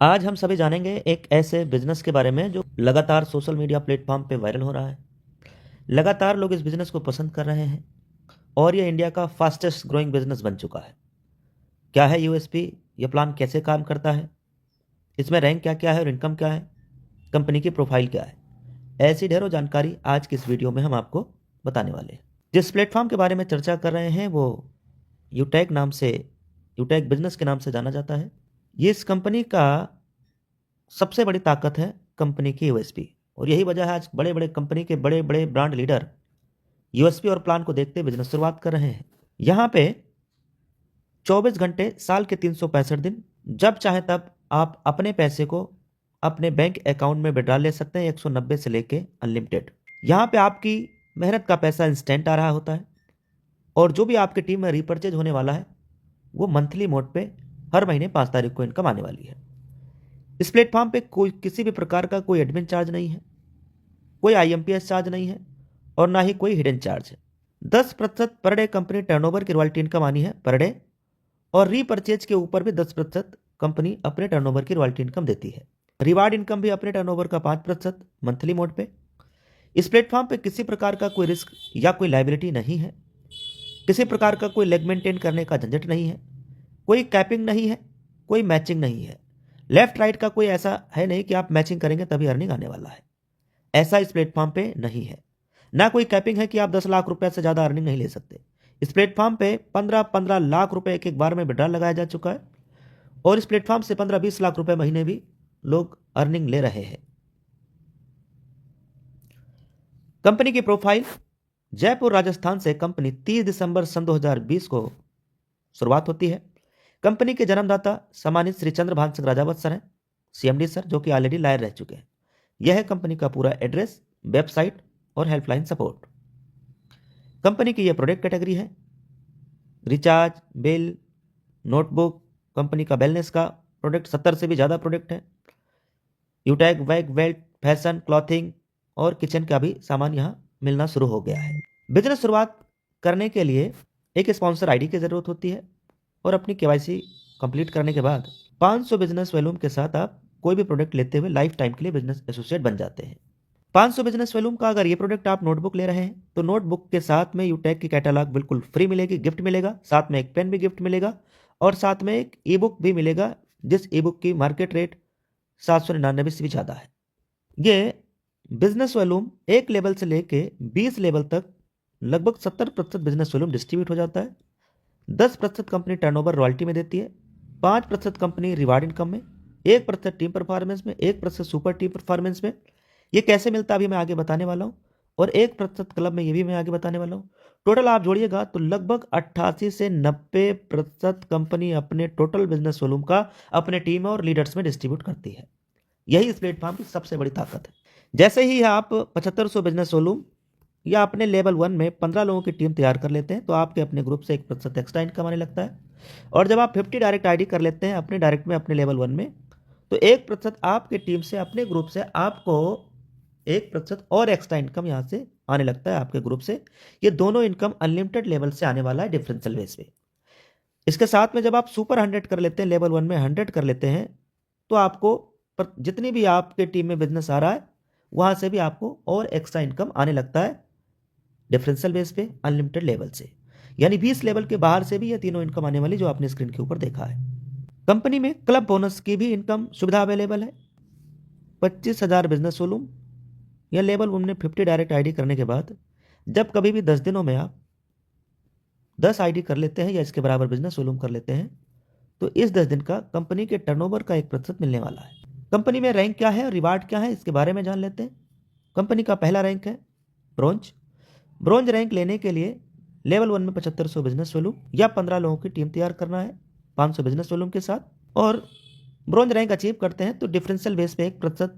आज हम सभी जानेंगे एक ऐसे बिजनेस के बारे में जो लगातार सोशल मीडिया प्लेटफॉर्म पे वायरल हो रहा है। लगातार लोग इस बिजनेस को पसंद कर रहे हैं और ये इंडिया का फास्टेस्ट ग्रोइंग बिजनेस बन चुका है। क्या है यूएसपी? ये प्लान कैसे काम करता है? इसमें रैंक क्या क्या है और इनकम क्या है? कंपनी की प्रोफाइल क्या है? ऐसी ढेरों जानकारी आज की इस वीडियो में हम आपको बताने वाले हैं। जिस प्लेटफॉर्म के बारे में चर्चा कर रहे हैं वो यूटैग बिजनेस के नाम से जाना जाता है। ये इस कंपनी का सबसे बड़ी ताकत है, कंपनी की यूएसपी। और यही वजह है आज बड़े बड़े कंपनी के बड़े बड़े ब्रांड लीडर यूएसपी और प्लान को देखते बिजनेस शुरुआत कर रहे हैं। यहाँ पे 24 घंटे साल के 365 दिन जब चाहे तब आप अपने पैसे को अपने बैंक अकाउंट में विड्रॉ ले सकते हैं, 190 से लेके अनलिमिटेड। यहाँ पे आपकी मेहनत का पैसा इंस्टेंट आ रहा होता है और जो भी आपकी टीम में रिपर्चेज होने वाला है वो मंथली मोड पे हर महीने 5 तारीख को इनकम आने वाली है। इस प्लेटफॉर्म पे कोई किसी भी प्रकार का कोई एडमिन चार्ज नहीं है, कोई आईएमपीएस चार्ज नहीं है और ना ही कोई हिडन चार्ज है। 10% पर डे कंपनी टर्नओवर की रॉयल्टी इनकम आनी है पर डे, और रीपरचेज के ऊपर भी 10% कंपनी अपने टर्नओवर की रॉयल्टी इनकम देती है। रिवार्ड इनकम भी अपने टर्नओवर का 5% मंथली मोड पे। इस प्लेटफॉर्म पे किसी प्रकार का कोई रिस्क या कोई लाइबिलिटी नहीं है, किसी प्रकार का कोई लेग मेंटेन करने का झंझट नहीं है, कोई कैपिंग नहीं है, कोई मैचिंग नहीं है। लेफ्ट राइट का कोई ऐसा है नहीं कि आप मैचिंग करेंगे तभी अर्निंग आने वाला है, ऐसा इस प्लेटफॉर्म पे नहीं है। ना कोई कैपिंग है कि आप 10 लाख रुपए से ज़्यादा अर्निंग नहीं ले सकते। इस प्लेटफॉर्म पे 15-15 लाख रुपए एक एक बार में विड्रॉ लगाया जा चुका है और इस प्लेटफॉर्म से 15-20 लाख रुपए महीने भी लोग अर्निंग ले रहे हैं। कंपनी की प्रोफाइल: जयपुर राजस्थान से कंपनी 30 दिसंबर सन 2020 को शुरुआत होती है। कंपनी के जन्मदाता सम्मानित श्री चंद्रभान सिंह राजावत सर हैं, सीएमडी सर, जो कि ऑलरेडी लायर रह चुके हैं। यह है कंपनी का पूरा एड्रेस, वेबसाइट और हेल्पलाइन सपोर्ट। कंपनी की यह प्रोडक्ट कैटेगरी है: रिचार्ज, बिल, नोटबुक। कंपनी का वेलनेस का प्रोडक्ट 70 से भी ज़्यादा प्रोडक्ट है। यूटैग, वैग, वेल्ट, फैशन, क्लॉथिंग और किचन का भी सामान यहाँ मिलना शुरू हो गया है। बिजनेस शुरुआत करने के लिए एक स्पॉन्सर आईडी की ज़रूरत होती है और अपनी केवाईसी कंप्लीट करने के बाद 500 बिजनेस वॉल्यूम के साथ आप कोई भी प्रोडक्ट लेते हुए लाइफ टाइम के लिए बिजनेस एसोसिएट बन जाते हैं। 500 बिजनेस वॉल्यूम का अगर ये प्रोडक्ट आप नोटबुक ले रहे हैं तो नोटबुक के साथ में यूटैग की कैटलॉग बिल्कुल फ्री मिलेगी, गिफ्ट मिलेगा, साथ में एक पेन भी गिफ्ट मिलेगा और साथ में एक ई बुक भी मिलेगा, जिस ई बुक की मार्केट रेट 799 से भी ज़्यादा है। ये बिजनेस वॉल्यूम एक लेवल से लेके 20 लेवल तक लगभग 70% बिजनेस वॉल्यूम डिस्ट्रीब्यूट हो जाता है। 10% कंपनी टर्नओवर रॉयल्टी में देती है, 5% कंपनी रिवार्ड इनकम में, 1% टीम परफॉर्मेंस में, 1% सुपर टीम परफॉर्मेंस में। ये कैसे मिलता है अभी मैं आगे बताने वाला हूँ, और 1% क्लब में, ये भी मैं आगे बताने वाला हूँ। टोटल आप जोड़िएगा तो लगभग 88 से 90% कंपनी अपने टोटल बिजनेस वॉल्यूम का अपने टीम और लीडर्स में डिस्ट्रीब्यूट करती है। यही इस प्लेटफॉर्म की सबसे बड़ी ताकत है। जैसे ही आप 7500 बिजनेस वॉल्यूम या अपने लेवल 1 में 15 लोगों की टीम तैयार कर लेते हैं तो आपके अपने ग्रुप से 1% एक्स्ट्रा इनकम आने लगता है। और जब आप 50 डायरेक्ट आईडी कर लेते हैं अपने डायरेक्ट में अपने लेवल 1 में तो 1% आपके टीम से, अपने ग्रुप से आपको 1% और एक्स्ट्रा इनकम यहाँ से आने लगता है आपके ग्रुप से। ये दोनों इनकम अनलिमिटेड लेवल से आने वाला है डिफरेंशियल बेस पे। इसके साथ में जब आप सुपर 100 कर लेते हैं, लेवल 1 में 100 कर लेते हैं, तो आपको जितनी भी आपके टीम में बिजनेस आ रहा है वहाँ से भी आपको और एक्स्ट्रा इनकम आने लगता है डिफरेंशियल बेस पे अनलिमिटेड लेवल से। यानी 20 लेवल के बाहर से भी ये तीनों इनकम आने वाली जो आपने स्क्रीन के ऊपर देखा है। कंपनी में क्लब बोनस की भी इनकम सुविधा अवेलेबल है। 25,000 बिजनेस वॉल्यूम या लेवल 1 में 50 डायरेक्ट आईडी करने के बाद जब कभी भी 10 दिनों में आप 10 आईडी कर लेते हैं या इसके बराबर बिजनेस वॉल्यूम कर लेते हैं तो इस 10 दिन का कंपनी के टर्नओवर का 1% मिलने वाला है। कंपनी में रैंक क्या है और रिवार्ड क्या है, इसके बारे में जान लेते हैं। कंपनी का पहला रैंक है ब्रोंज। ब्रोंज रैंक लेने के लिए लेवल 1 में 7500 बिजनेस वॉल्यूम या 15 लोगों की टीम तैयार करना है 500 बिजनेस वॉल्यूम के साथ, और ब्रोंज रैंक अचीव करते हैं तो डिफरेंशियल बेस पे 1%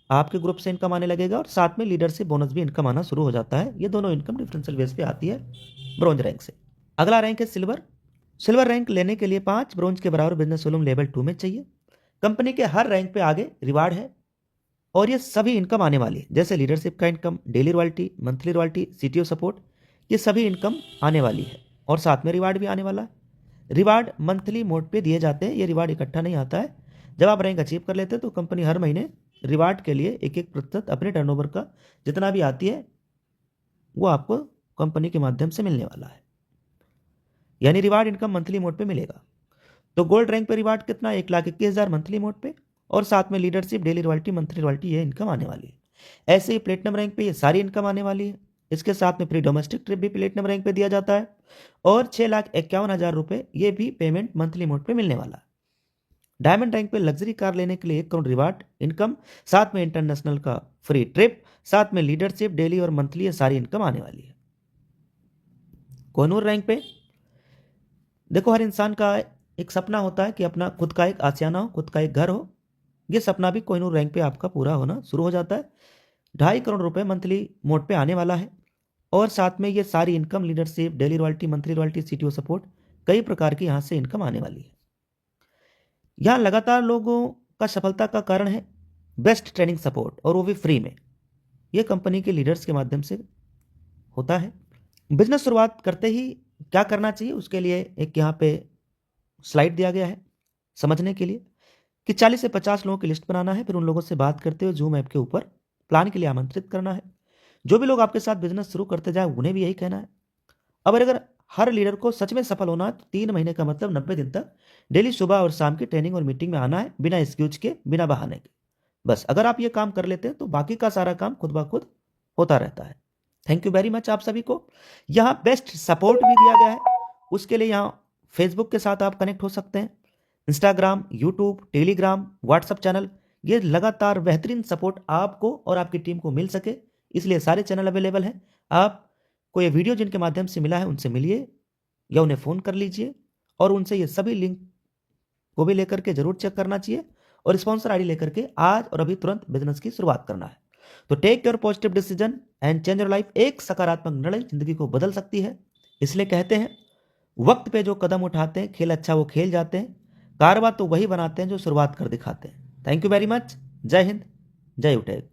आपके ग्रुप से इनकम आने लगेगा और साथ में लीडर से बोनस भी इनकम आना शुरू हो जाता है। ये दोनों इनकम डिफरेंशियल बेस पे आती है ब्रोंज रैंक से। अगला रैंक है सिल्वर। सिल्वर रैंक लेने के लिए 5 ब्रोंज के बराबर बिजनेस वॉल्यूम लेवल 2 में चाहिए। कंपनी के हर रैंक पे आगे रिवार्ड है और ये सभी इनकम आने वाली है, जैसे लीडरशिप का income, daily royalty, monthly royalty, CTO support, ये सभी इनकम आने वाली है और साथ में रिवार्ड भी आने वाला है। रिवार्ड मंथली मोड पे दिए जाते हैं, ये रिवार्ड इकट्ठा नहीं आता है। जब आप रैंक अचीव कर लेते हैं तो कंपनी हर महीने रिवार्ड के लिए 1% अपने टर्नओवर का जितना भी आती है वो आपको कंपनी के माध्यम से मिलने वाला है, यानी रिवार्ड इनकम मंथली मोड पे मिलेगा। तो गोल्ड रैंक पे रिवार्ड कितना, 1,21,000 मंथली मोड पे, और साथ में leadership, daily royalty, monthly royalty, ये इनकम आने वाली है। ऐसे ही प्लेटिनम रैंक पे ये सारी इनकम आने वाली है। इसके साथ में फ्री डोमेस्टिक ट्रिप भी प्लेटिनम रैंक पे दिया जाता है, और 6,51,000 रुपये ये भी पेमेंट मंथली मोड पे मिलने वाला है। डायमंड रैंक पे लग्जरी कार लेने के लिए 1 करोड़ रिवार्ड इनकम, साथ में इंटरनेशनल का फ्री ट्रिप, साथ में लीडरशिप, डेली और मंथली, ये सारी इनकम आने वाली है। कोहिनूर रैंक पे देखो, हर इंसान का एक सपना होता है कि अपना खुद का एक आशियाना हो, खुद का एक घर हो। ये सपना भी कोहिनूर रैंक पे आपका पूरा होना शुरू हो जाता है। 2.5 करोड़ रुपए मंथली मोड पे आने वाला है, और साथ में ये सारी income, leadership, daily royalty, monthly royalty, CTO support, कई प्रकार की यहाँ से इनकम आने वाली है। यहाँ लगातार लोगों का सफलता का कारण है बेस्ट ट्रेनिंग सपोर्ट, और वो भी फ्री में। ये कंपनी के लीडर्स के माध्यम से होता है। बिजनेस शुरुआत करते ही क्या करना चाहिए, उसके लिए एक यहाँ पे स्लाइड दिया गया है समझने के लिए कि 40 से 50 लोगों की लिस्ट बनाना है, फिर उन लोगों से बात करते हुए जूम ऐप के ऊपर प्लान के लिए आमंत्रित करना है। जो भी लोग आपके साथ बिजनेस शुरू करते जाए उन्हें भी यही कहना है। अब अगर हर लीडर को सच में सफल होना है तो 3 महीने का मतलब 90 दिन तक डेली सुबह और शाम की ट्रेनिंग और मीटिंग में आना है, बिना एक्सक्यूज के, बिना बहाने के। बस अगर आप ये काम कर लेते हैं तो बाकी का सारा काम खुद ब खुद होता रहता है। थैंक यू वेरी मच आप सभी को। यहाँ बेस्ट सपोर्ट भी दिया गया है, उसके लिए यहाँ फेसबुक के साथ आप कनेक्ट हो सकते हैं, Instagram, YouTube, Telegram, WhatsApp channel, ये लगातार बेहतरीन सपोर्ट आपको और आपकी टीम को मिल सके, इसलिए सारे चैनल अवेलेबल हैं। आपको ये वीडियो जिनके माध्यम से मिला है उनसे मिलिए या उन्हें फ़ोन कर लीजिए, और उनसे ये सभी लिंक को भी लेकर के जरूर चेक करना चाहिए, और स्पॉन्सर आईडी लेकर के आज और अभी तुरंत बिजनेस की शुरुआत करना है। तो take your positive decision and change your life. एक सकारात्मक निर्णय जिंदगी को बदल सकती है। इसलिए कहते हैं, वक्त पे जो कदम उठाते हैं, खेल अच्छा वो खेल जाते हैं, कारवा तो वही बनाते हैं जो शुरुआत कर दिखाते हैं। Thank you very much. जय हिंद, जय उटेक।